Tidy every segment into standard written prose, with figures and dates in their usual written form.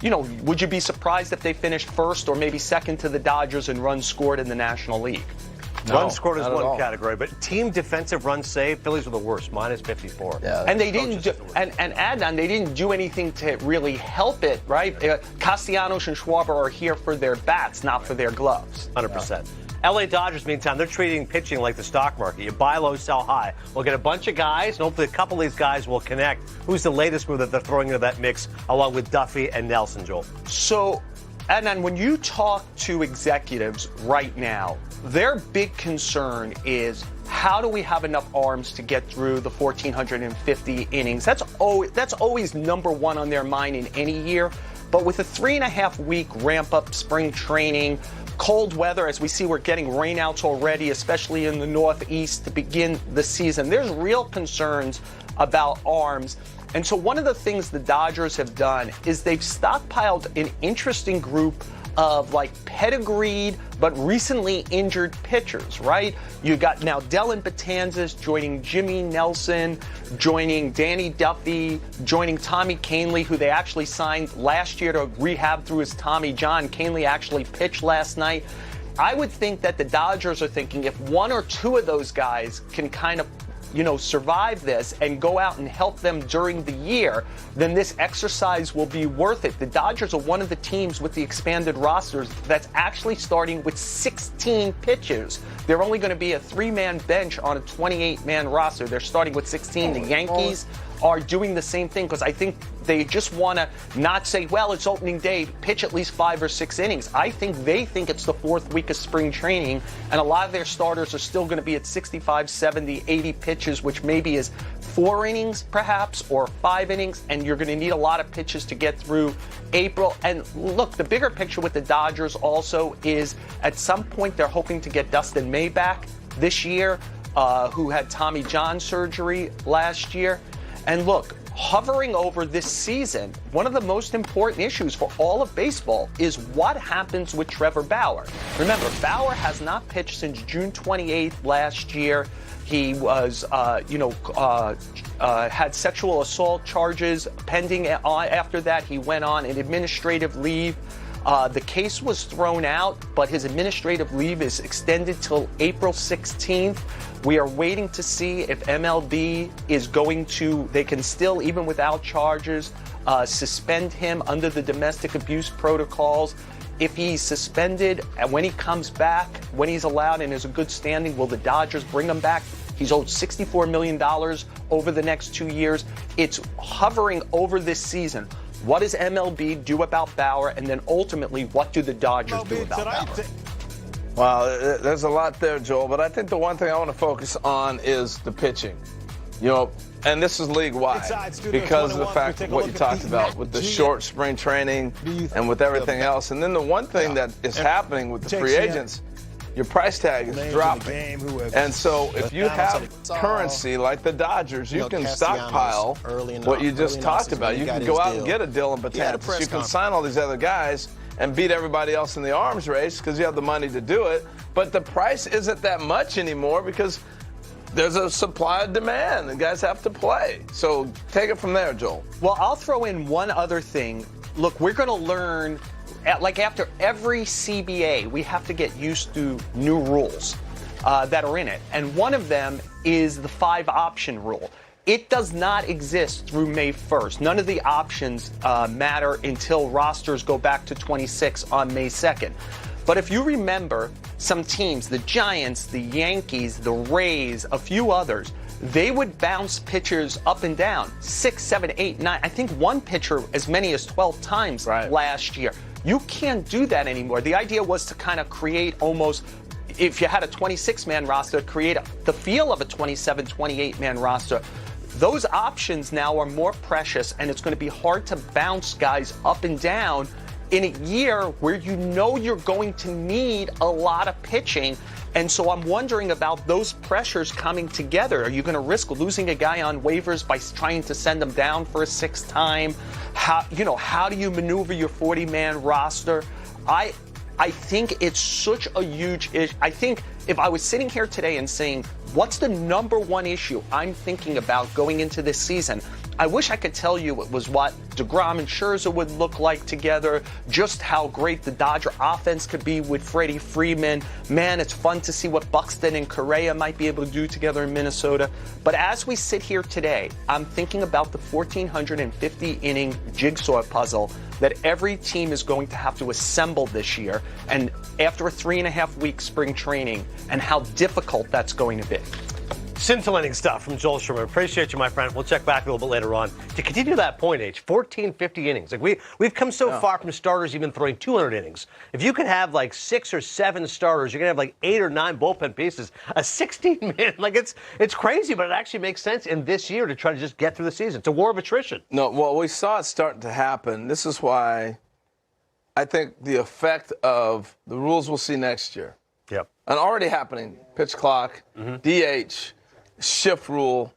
would you be surprised if they finished first or maybe second to the Dodgers in runs scored in the National League? No, runs scored is one category, but team defensive runs saved, Phillies were the worst, minus 54. Yeah, and they didn't do, and Adnan, they didn't do anything to really help it, right? Castellanos and Schwarber are here for their bats, not for their gloves. 100%. LA Dodgers, meantime, they're treating pitching like the stock market. You buy low, sell high. We'll get a bunch of guys, and hopefully a couple of these guys will connect. Who's the latest move that they're throwing into that mix, along with Duffy and Nelson, Joel? So, Adnan, when you talk to executives right now, their big concern is how do we have enough arms to get through the 1,450 innings? That's always number one on their mind in any year. But with a 3.5-week ramp-up spring training, cold weather, as we see we're getting rainouts already, especially in the Northeast to begin the season, there's real concerns about arms. And so one of the things the Dodgers have done is they've stockpiled an interesting group of pedigreed but recently injured pitchers, right? You got now Dellin Betances joining Jimmy Nelson, joining Danny Duffy, joining Tommy Kahnle, who they actually signed last year to rehab through his Tommy John. Kahnle actually pitched last night. I would think that the Dodgers are thinking if one or two of those guys can kind of survive this and go out and help them during the year, then this exercise will be worth it. The Dodgers are one of the teams with the expanded rosters that's actually starting with 16 pitchers. They're only going to be a 3-man bench on a 28-man roster. They're starting with 16. The Yankees are doing the same thing because I think they just want to not say, well, it's opening day, pitch at least 5 or 6 innings. I think they think it's the 4th week of spring training, and a lot of their starters are still going to be at 65, 70, 80 pitches, which maybe is 4 innings perhaps or 5 innings, and you're going to need a lot of pitches to get through April. And look, the bigger picture with the Dodgers also is at some point they're hoping to get Dustin May back this year, who had Tommy John surgery last year. And look, hovering over this season, one of the most important issues for all of baseball is what happens with Trevor Balor. Remember, Balor has not pitched since June 28th last year. He was, had sexual assault charges pending. After that, he went on an administrative leave. The case was thrown out, but his administrative leave is extended till April 16th. We are waiting to see if MLB is going to, they can still, even without charges, suspend him under the domestic abuse protocols. If he's suspended and when he comes back, when he's allowed and is in good standing, will the Dodgers bring him back? He's owed $64 million over the next 2 years. It's hovering over this season. What does MLB do about Bauer? And then ultimately, what do the Dodgers do about Bauer? Well, there's a lot there, Joel, but I think the one thing I want to focus on is the pitching. And this is league-wide because of the fact of what you talked about with the short spring training and with everything else. And then the one thing that is happening with the free agents, your price tag is dropping. And so if you have currency like the Dodgers, you can stockpile what you just talked about. You can go out and get a Dellin Betances. You can sign all these other guys and beat everybody else in the arms race because you have the money to do it. But the price isn't that much anymore because there's a supply and demand, and guys have to play. So take it from there, Joel. Well, I'll throw in one other thing. Look, we're going to learn, after every CBA, we have to get used to new rules that are in it. And one of them is the 5-option rule. It does not exist through May 1st. None of the options matter until rosters go back to 26 on May 2nd. But if you remember, some teams, the Giants, the Yankees, the Rays, a few others, they would bounce pitchers up and down 6, 7, 8, 9. I think one pitcher as many as 12 times last year. You can't do that anymore. The idea was to kind of create almost, if you had a 26-man roster, create the feel of a 27, 28-man roster. Those options now are more precious, and it's going to be hard to bounce guys up and down in a year where you're going to need a lot of pitching. And so I'm wondering about those pressures coming together. Are you going to risk losing a guy on waivers by trying to send him down for a 6th time? How do you maneuver your 40-man roster? I think it's such a huge issue. I think if I was sitting here today and saying, what's the number one issue I'm thinking about going into this season? I wish I could tell you it was what DeGrom and Scherzer would look like together, just how great the Dodger offense could be with Freddie Freeman. Man, it's fun to see what Buxton and Correa might be able to do together in Minnesota. But as we sit here today, I'm thinking about the 1,450-inning jigsaw puzzle that every team is going to have to assemble this year, and after a 3.5-week spring training, and how difficult that's going to be. Scintillating stuff from Joel Sherman. Appreciate you, my friend. We'll check back a little bit later on. To continue that point, H, 1,450 innings. Like we've come so far from starters even throwing 200 innings. If you could have like 6 or 7 starters, you're going to have like 8 or 9 bullpen pieces. A 16-man, like it's crazy, but it actually makes sense in this year to try to just get through the season. It's a war of attrition. No, well, we saw it starting to happen. This is why I think the effect of the rules we'll see next year. Yep. And already happening, pitch clock, DH, shift rule,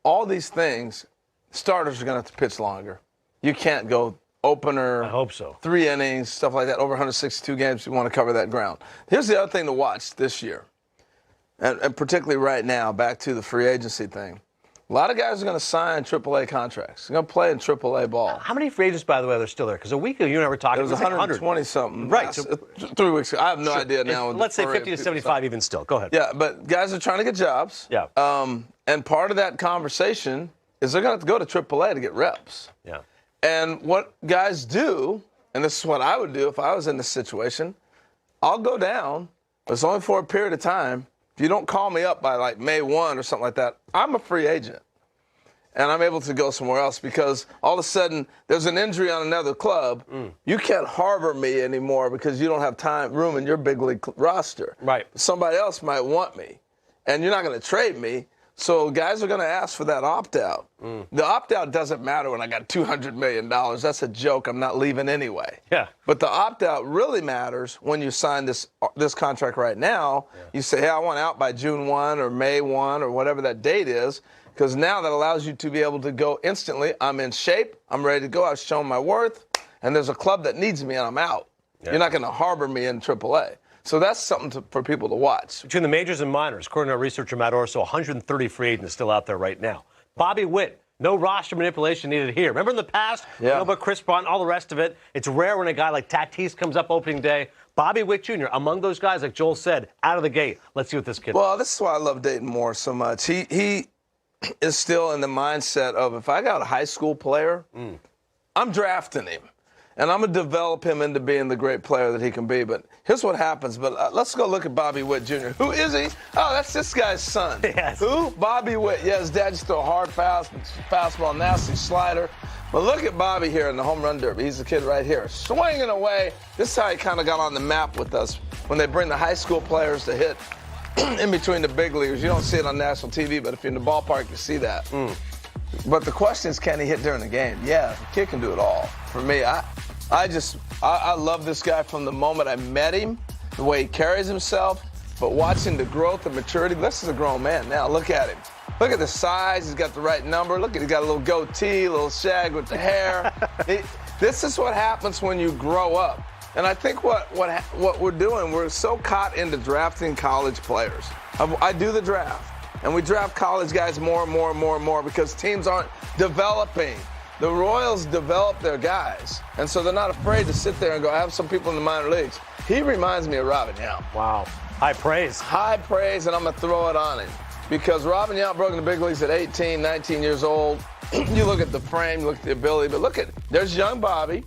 all these things, starters are going to have to pitch longer. You can't go opener, I hope so. 3 innings, stuff like that, over 162 games. You want to cover that ground. Here's the other thing to watch this year, and particularly right now, back to the free agency thing. A lot of guys are going to sign AAA contracts. They're going to play in AAA ball. How many free agents, by the way, are still there? Because a week ago, you and I were talking. It was 120-something. Right. So, 3 weeks ago. I have no idea now. Let's say 50 to 75 even still. Go ahead. Yeah, but guys are trying to get jobs. Yeah. And part of that conversation is they're going to have to go to AAA to get reps. Yeah. And what guys do, and this is what I would do if I was in this situation, I'll go down, but it's only for a period of time. If you don't call me up by like May 1 or something like that, I'm a free agent. And I'm able to go somewhere else because all of a sudden there's an injury on another club. You can't harbor me anymore because you don't have room in your big league roster. Right. Somebody else might want me, and you're not going to trade me. So guys are going to ask for that opt-out. The opt-out doesn't matter when I got $200 million. That's a joke. I'm not leaving anyway. Yeah. But the opt-out really matters when you sign this contract right now. Yeah. You say, hey, I want out by June 1 or May 1 or whatever that date is, because now that allows you to be able to go instantly. I'm in shape. I'm ready to go. I've shown my worth. And there's a club that needs me, and I'm out. Yeah. You're not going to harbor me in AAA. So that's something for people to watch. Between the majors and minors, according to our researcher Matt Orso, 130 free agents still out there right now. Bobby Witt, no roster manipulation needed here. Remember in the past, but Chris Bryant, all the rest of it, it's rare when a guy like Tatis comes up opening day. Bobby Witt Jr., among those guys, like Joel said, out of the gate. Let's see what this kid does. Well, this is why I love Dayton Moore so much. He is still in the mindset of, if I got a high school player, I'm drafting him. And I'm going to develop him into being the great player that he can be. But here's what happens. But let's go look at Bobby Witt Jr. Who is he? Oh, that's this guy's son. Yes. Who? Bobby Witt. Yeah, his dad just threw a hard fastball, nasty slider. But look at Bobby here in the home run derby. He's the kid right here, swinging away. This is how he kind of got on the map with us when they bring the high school players to hit in between the big leaguers. You don't see it on national TV, but if you're in the ballpark, you see that. But the question is, can he hit during the game? Yeah, the kid can do it all. For me, I love this guy from the moment I met him, the way he carries himself, but watching the growth and maturity. This is a grown man now. Look at him. Look at the size. He's got the right number. Look at he's got a little goatee, a little shag with the hair. This is what happens when you grow up. And I think what we're doing, we're so caught into drafting college players. I do the draft. And we draft college guys more and more and more and more because teams aren't developing. The Royals develop their guys, and so they're not afraid to sit there and go, I have some people in the minor leagues. He reminds me of Robin Yount. Wow. High praise. High praise, and I'm going to throw it on him. Because Robin Yount broke in the big leagues at 18, 19 years old. You look at the frame, you look at the ability, but look at, there's young Bobby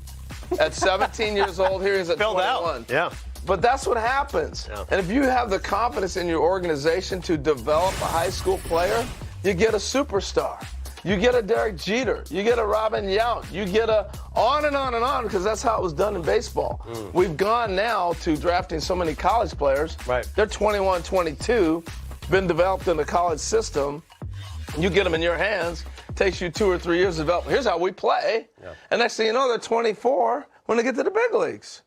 at 17 years old. Here he is at 21. Out. Yeah. But that's what happens. Yeah. And if you have the confidence in your organization to develop a high school player, you get a superstar. You get a Derek Jeter. You get a Robin Yount. You get a on and on and on, because that's how it was done in baseball. We've gone now to drafting so many college players. Right. They're 21, 22, been developed in the college system. You get them in your hands. Takes you 2 or 3 years to develop. Here's how we play. Yeah. And next thing you know, they're 24 when they get to the big leagues.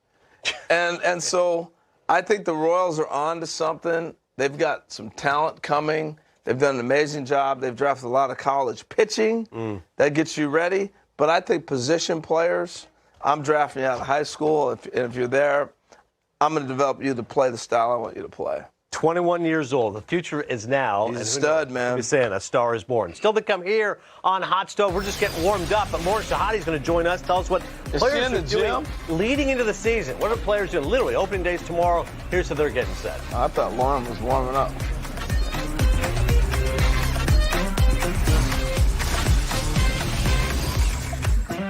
And so I think the Royals are on to something. They've got some talent coming. They've done an amazing job. They've drafted a lot of college pitching. That gets you ready. But I think position players, I'm drafting you out of high school. If you're there, I'm going to develop you to play the style I want you to play. 21 years old. The future is now. He's a stud, man. He's saying a star is born. Still to come here on Hot Stove. We're just getting warmed up, but Lauren Shahadi's going to join us. Tell us what players are doing leading into the season. What are players doing? Literally, opening days tomorrow. Here's how they're getting set. I thought Lauren was warming up.